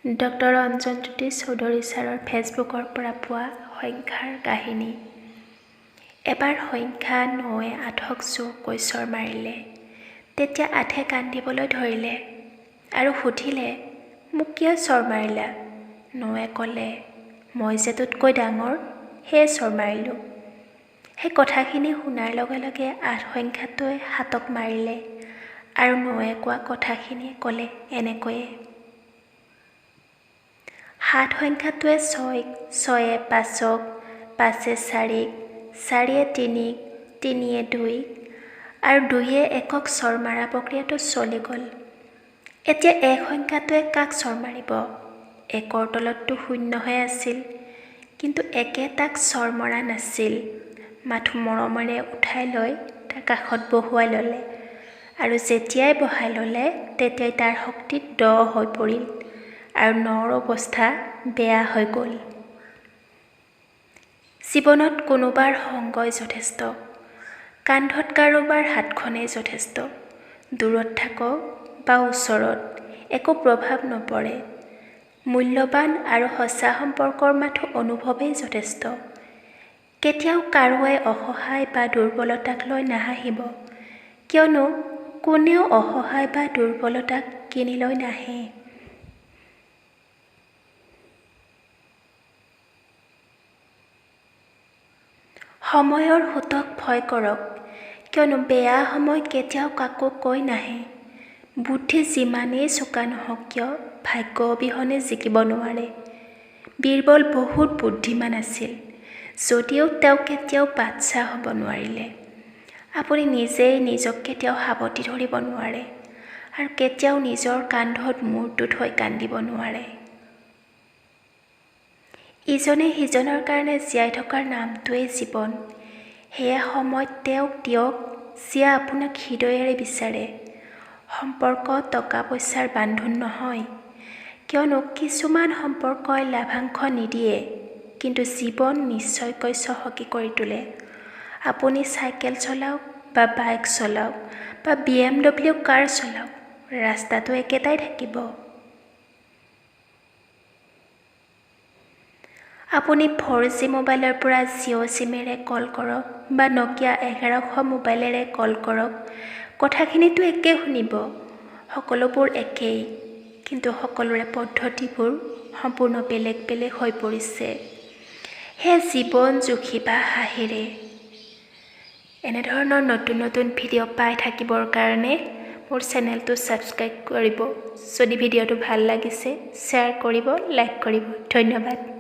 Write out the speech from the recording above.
Doctor Anjanjyoti Choudhury ছাৰৰ ফেচবুকৰ পৰা পোৱা সংখ্যাৰ কাহিনী। এবাৰ সংখ্যা ৯য়ে ৮ক জোৰকৈ চৰ মাৰিলে। তেতিয়া ৮এ কান্দিবলৈ ধৰিলে আৰু সুধিলে, মোক কিয় চৰ মাৰিলা? ৯য়ে ক'লে, মই যে তোতকৈ ডাঙৰ, সেয়ে চৰ মাৰিলোঁ। সেই কথাখিনি শুনাৰ লগে লগে ৮ সংখ্যাটোৱে ৭ক মাৰিলে আৰু ৯য়ে কোৱা কথাখিনিয়ে ক'লে এনেকৈয়ে। ৭ সংখ্যাটোৱে ৬ক, ৬য়ে ৫ক, ৫এ ৪ক, ৪য়ে ৩ক, ৩য়ে ২ক আৰু ২য়ে ১ক চৰ মাৰা প্ৰক্ৰিয়াটো চলি গ'ল। এতিয়া ১ সংখ্যাটোৱে কাক চৰ মাৰিব? ১ৰ তলততো শূন্যহে আছিল, কিন্তু ১এ তাক চৰ মৰা নাছিল। মাথো মৰমেৰে উঠাই লৈ তাৰ কাষত বহুৱাই ল'লে আৰু যেতিয়াই বহাই ল'লে তেতিয়াই তাৰ শক্তি দ হৈ পৰিল আৰু ৯ৰ অৱস্থা বেয়া হৈ গ'ল। জীৱনত কোনোবাৰ সংগই যথেষ্ট, কান্ধত কাৰোবাৰ হাতখনেই যথেষ্ট। দূৰত থাকক বা ওচৰত, একো প্ৰভাৱ নপৰে। মূল্যৱান আৰু সঁচা সম্পৰ্কৰ মাথো অনুভৱেই যথেষ্ট। কেতিয়াও কাৰোৱে অসহায় বা দুৰ্বলতাক লৈ নাহাঁহিব, কিয়নো কোনেও অসহায় বা দুৰ্বলতাক কিনি লৈ নাহে। সময়ৰ সোঁতক ভয় কৰক, কিয়নো বেয়া সময় কেতিয়াও কাকো কৈ নাহে। বুদ্ধি যিমানেই চোকা নহওক কিয় ভাগ্য অবিহনে জিকিব নোৱাৰে। বীৰবল বহুত বুদ্ধিমান আছিল, যদিও তেওঁ কেতিয়াও বাদশ্বাহ হ'ব নোৱাৰিলে। আপুনি নিজেই নিজক কেতিয়াও সাৱটি ধৰিব নোৱাৰে আৰু কেতিয়াও নিজৰ কান্ধত মূৰটো থৈ কান্দিব নোৱাৰে। ইজনে সিজনৰ কাৰণে জীয়াই থকাৰ নামটোৱেই জীৱন। সেয়া সময়ত তেওঁক দিয়ক যিয়ে আপোনাক হৃদয়েৰে বিচাৰে। সম্পৰ্ক টকা পইচাৰ বান্ধোন নহয়, কিয়নো কিছুমান সম্পৰ্কই লাভাংশ নিদিয়ে, কিন্তু জীৱন নিশ্চয়কৈ চহকী কৰি তোলে। আপুনি চাইকেল চলাওক বা বাইক চলাওক বা BMW কাৰ চলাওক, ৰাস্তাটো একেটাই থাকিব। আপুনি 4G মোবাইলৰ পৰা জিঅ' চিমেৰে কল কৰক বা নকিয়া 1100 মোবাইলেৰে কল কৰক, কথাখিনিতো একে শুনিব। সকলোবোৰ একেই, কিন্তু সকলোৰে পদ্ধতিবোৰ সম্পূৰ্ণ বেলেগ বেলেগ হৈ পৰিছে। সেয়ে জীৱন জুখিবা হাঁহিৰে। এনেধৰণৰ নতুন নতুন ভিডিঅ' পাই থাকিবৰ কাৰণে মোৰ চেনেলটো ছাবস্ক্ৰাইব কৰিব। যদি ভিডিঅ'টো ভাল লাগিছে শ্বেয়াৰ কৰিব, লাইক কৰিব। ধন্যবাদ।